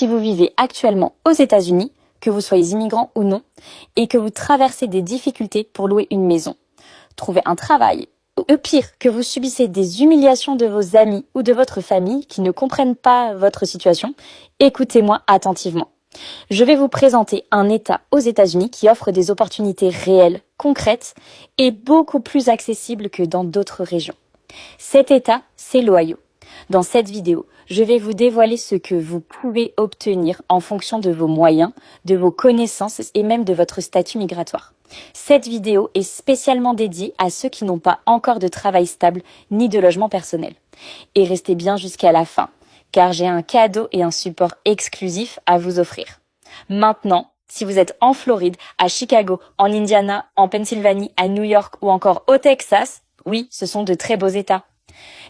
Si vous vivez actuellement aux États-Unis, que vous soyez immigrant ou non, et que vous traversez des difficultés pour louer une maison, trouver un travail, ou pire, que vous subissez des humiliations de vos amis ou de votre famille qui ne comprennent pas votre situation, écoutez-moi attentivement. Je vais vous présenter un État aux États-Unis qui offre des opportunités réelles, concrètes et beaucoup plus accessibles que dans d'autres régions. Cet État, c'est l'Ohio. Dans cette vidéo, je vais vous dévoiler ce que vous pouvez obtenir en fonction de vos moyens, de vos connaissances et même de votre statut migratoire. Cette vidéo est spécialement dédiée à ceux qui n'ont pas encore de travail stable ni de logement personnel. Et restez bien jusqu'à la fin, car j'ai un cadeau et un support exclusif à vous offrir. Maintenant, si vous êtes en Floride, à Chicago, en Indiana, en Pennsylvanie, à New York ou encore au Texas, oui, ce sont de très beaux États.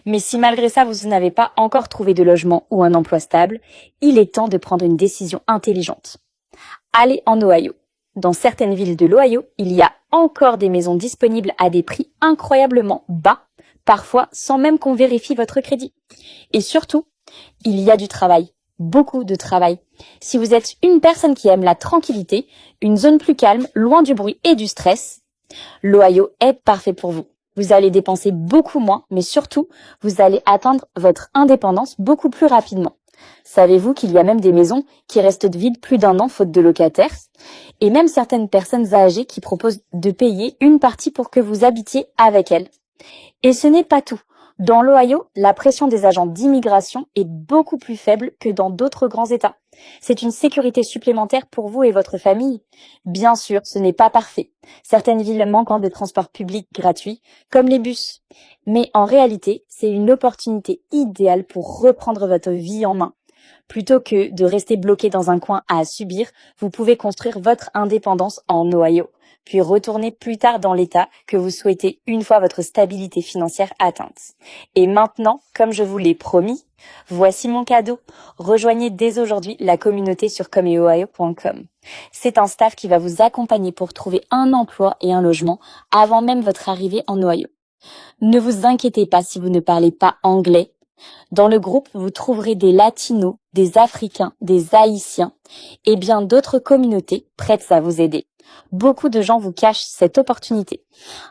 Mais si malgré ça, vous n'avez pas encore trouvé de logement ou un emploi stable, il est temps de prendre une décision intelligente. Allez en Ohio. Dans certaines villes de l'Ohio, il y a encore des maisons disponibles à des prix incroyablement bas, parfois sans même qu'on vérifie votre crédit. Et surtout, il y a du travail, beaucoup de travail. Si vous êtes une personne qui aime la tranquillité, une zone plus calme, loin du bruit et du stress, l'Ohio est parfait pour vous. Vous allez dépenser beaucoup moins, mais surtout, vous allez atteindre votre indépendance beaucoup plus rapidement. Savez-vous qu'il y a même des maisons qui restent vides plus d'1 an faute de locataires, et même certaines personnes âgées qui proposent de payer une partie pour que vous habitiez avec elles. Et ce n'est pas tout. Dans l'Ohio, la pression des agents d'immigration est beaucoup plus faible que dans d'autres grands États. C'est une sécurité supplémentaire pour vous et votre famille. Bien sûr, ce n'est pas parfait. Certaines villes manquent de transports publics gratuits, comme les bus. Mais en réalité, c'est une opportunité idéale pour reprendre votre vie en main. Plutôt que de rester bloqué dans un coin à subir, vous pouvez construire votre indépendance en Ohio, puis retourner plus tard dans l'État que vous souhaitez une fois votre stabilité financière atteinte. Et maintenant, comme je vous l'ai promis, voici mon cadeau. Rejoignez dès aujourd'hui la communauté sur comeohio.com. C'est un staff qui va vous accompagner pour trouver un emploi et un logement avant même votre arrivée en Ohio. Ne vous inquiétez pas si vous ne parlez pas anglais. Dans le groupe, vous trouverez des Latinos, des Africains, des Haïtiens et bien d'autres communautés prêtes à vous aider. Beaucoup de gens vous cachent cette opportunité.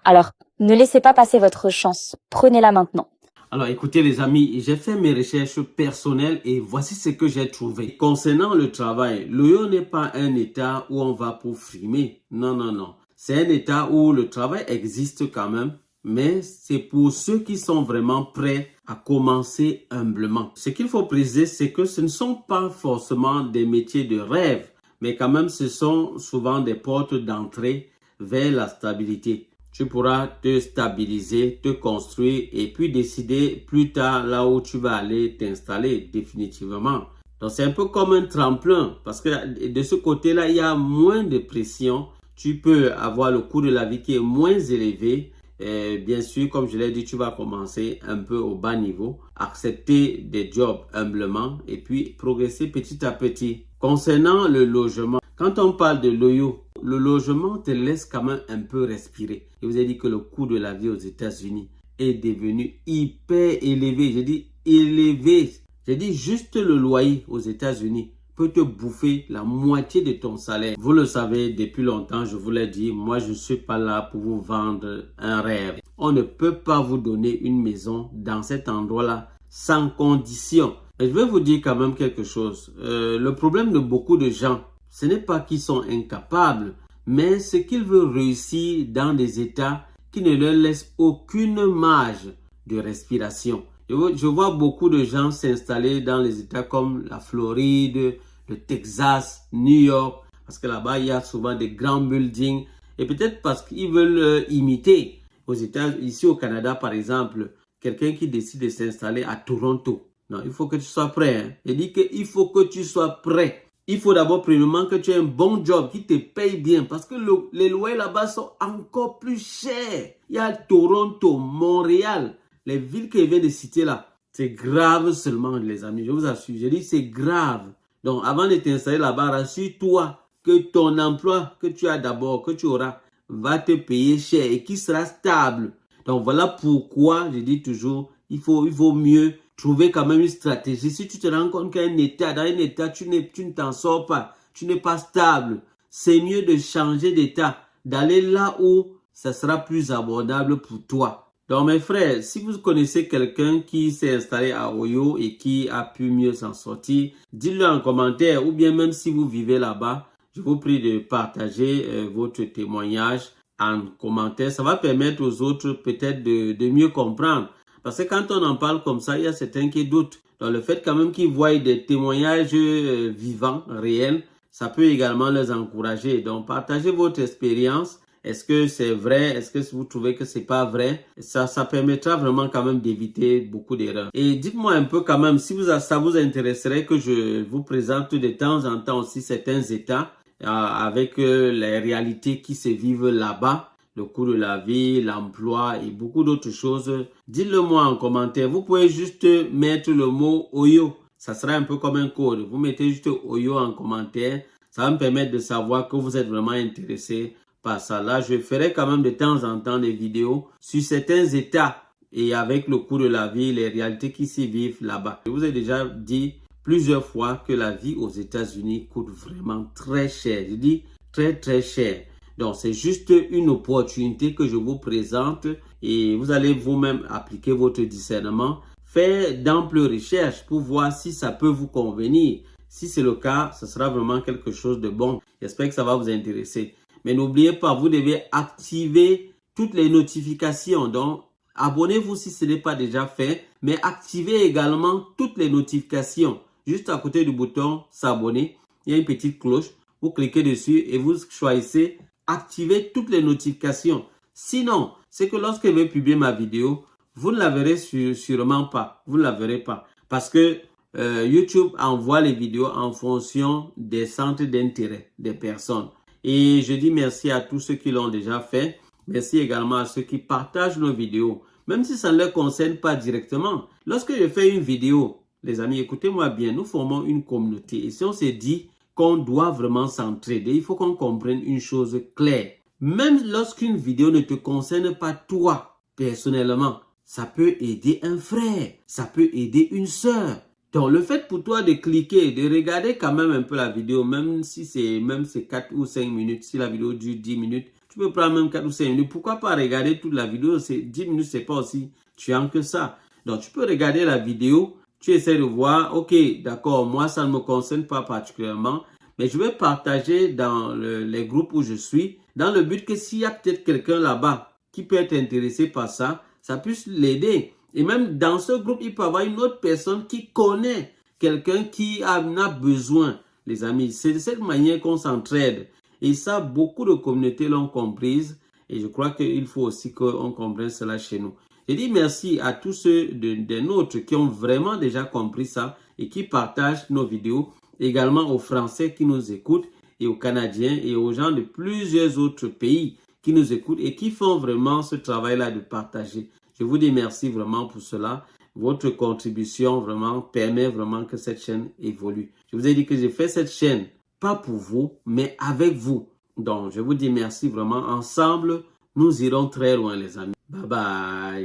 Alors, ne laissez pas passer votre chance. Prenez-la maintenant. Alors écoutez les amis, j'ai fait mes recherches personnelles et voici ce que j'ai trouvé. Concernant le travail, l'Ohio n'est pas un État où on va pour frimer. Non, non, non. C'est un État où le travail existe quand même, mais c'est pour ceux qui sont vraiment prêts à commencer humblement. Ce qu'il faut préciser, c'est que ce ne sont pas forcément des métiers de rêve, mais quand même ce sont souvent des portes d'entrée vers la stabilité. Tu pourras te stabiliser, te construire et puis décider plus tard là où tu vas aller t'installer définitivement. Donc c'est un peu comme un tremplin parce que de ce côté-là, il y a moins de pression. Tu peux avoir le coût de la vie qui est moins élevé. Bien sûr, comme je l'ai dit, tu vas commencer un peu au bas niveau, accepter des jobs humblement et puis progresser petit à petit. Concernant le logement, quand on parle de l'Ohio, le logement te laisse quand même un peu respirer. Je vous ai dit que le coût de la vie aux États-Unis est devenu hyper élevé. Je dis élevé. Je dis juste le loyer aux États-Unis peut te bouffer la moitié de ton salaire. Vous le savez depuis longtemps, je vous l'ai dit, moi je ne suis pas là pour vous vendre un rêve. On ne peut pas vous donner une maison dans cet endroit-là sans condition. Et je vais vous dire quand même quelque chose. Le problème de beaucoup de gens, ce n'est pas qu'ils sont incapables, mais c'est qu'ils veulent réussir dans des États qui ne leur laissent aucune marge de respiration. Je vois beaucoup de gens s'installer dans les États comme la Floride, le Texas, New York, parce que là-bas, il y a souvent des grands buildings. Et peut-être parce qu'ils veulent imiter. Aux États, ici au Canada, par exemple, quelqu'un qui décide de s'installer à Toronto. Non, il faut que tu sois prêt. Hein. Il dit qu'il faut que tu sois prêt. Il faut d'abord, premièrement, que tu aies un bon job qui te paye bien. Parce que les loyers là-bas sont encore plus chers. Il y a Toronto, Montréal, les villes que je viens de citer là. C'est grave seulement, les amis. Je vous assure. Je dis c'est grave. Donc, avant de t'installer là-bas, rassure-toi que ton emploi que tu as d'abord, que tu auras, va te payer cher et qui sera stable. Donc, voilà pourquoi je dis toujours, il vaut mieux trouver quand même une stratégie. Si tu te rends compte dans un état, tu ne t'en sors pas, tu n'es pas stable, c'est mieux de changer d'état, d'aller là où ça sera plus abordable pour toi. Donc mes frères, si vous connaissez quelqu'un qui s'est installé à Oyo et qui a pu mieux s'en sortir, dites-le en commentaire, ou bien même si vous vivez là-bas, je vous prie de partager votre témoignage en commentaire. Ça va permettre aux autres peut-être de mieux comprendre. Parce que quand on en parle comme ça, il y a certains qui doutent. Donc le fait quand même qu'ils voient des témoignages vivants, réels, ça peut également les encourager. Donc partagez votre expérience. Est-ce que c'est vrai? Est-ce que vous trouvez que c'est pas vrai? Ça permettra vraiment quand même d'éviter beaucoup d'erreurs. Et dites-moi un peu quand même si ça vous intéresserait que je vous présente de temps en temps aussi certains états avec les réalités qui se vivent là-bas, le coût de la vie, l'emploi et beaucoup d'autres choses. Dites-le moi en commentaire. Vous pouvez juste mettre le mot Oyo. Ça sera un peu comme un code. Vous mettez juste Oyo en commentaire. Ça va me permettre de savoir que vous êtes vraiment intéressé par ça. Là, je ferai quand même de temps en temps des vidéos sur certains états et avec le coût de la vie, les réalités qui s'y vivent là-bas. Je vous ai déjà dit plusieurs fois que la vie aux États-Unis coûte vraiment très cher. Je dis très très cher. Donc, c'est juste une opportunité que je vous présente et vous allez vous-même appliquer votre discernement, faire d'amples recherches pour voir si ça peut vous convenir. Si c'est le cas, ce sera vraiment quelque chose de bon. J'espère que ça va vous intéresser. Mais n'oubliez pas, vous devez activer toutes les notifications. Donc, abonnez-vous si ce n'est pas déjà fait, mais activez également toutes les notifications. Juste à côté du bouton s'abonner, il y a une petite cloche. Vous cliquez dessus et vous choisissez activer toutes les notifications. Sinon, c'est que lorsque je vais publier ma vidéo, vous ne la verrez sûrement pas. Vous ne la verrez pas. Parce que YouTube envoie les vidéos en fonction des centres d'intérêt des personnes. Et je dis merci à tous ceux qui l'ont déjà fait. Merci également à ceux qui partagent nos vidéos. Même si ça ne les concerne pas directement. Lorsque je fais une vidéo, les amis, écoutez-moi bien, nous formons une communauté. Et si on se dit qu'on doit vraiment s'entraider, il faut qu'on comprenne une chose claire. Même lorsqu'une vidéo ne te concerne pas toi, personnellement, ça peut aider un frère, ça peut aider une sœur. Donc, le fait pour toi de cliquer, de regarder quand même un peu la vidéo, même si c'est 4 ou 5 minutes, si la vidéo dure 10 minutes, tu peux prendre même 4 ou 5 minutes. Pourquoi pas regarder toute la vidéo? 10 minutes, c'est pas aussi tuant que ça. Donc, tu peux regarder la vidéo, tu essaies de voir, ok, d'accord, moi, ça ne me concerne pas particulièrement, mais je vais partager dans les groupes où je suis, dans le but que s'il y a peut-être quelqu'un là-bas qui peut être intéressé par ça, ça puisse l'aider. Et même dans ce groupe, il peut y avoir une autre personne qui connaît quelqu'un qui en a besoin, les amis. C'est de cette manière qu'on s'entraide. Et ça, beaucoup de communautés l'ont comprise. Et je crois qu'il faut aussi qu'on comprenne cela chez nous. Je dis merci à tous ceux des nôtres qui ont vraiment déjà compris ça et qui partagent nos vidéos. Également aux Français qui nous écoutent et aux Canadiens et aux gens de plusieurs autres pays qui nous écoutent et qui font vraiment ce travail-là de partager. Je vous dis merci vraiment pour cela. Votre contribution vraiment permet vraiment que cette chaîne évolue. Je vous ai dit que j'ai fait cette chaîne pas pour vous, mais avec vous. Donc, je vous dis merci vraiment. Ensemble, nous irons très loin, les amis. Bye bye.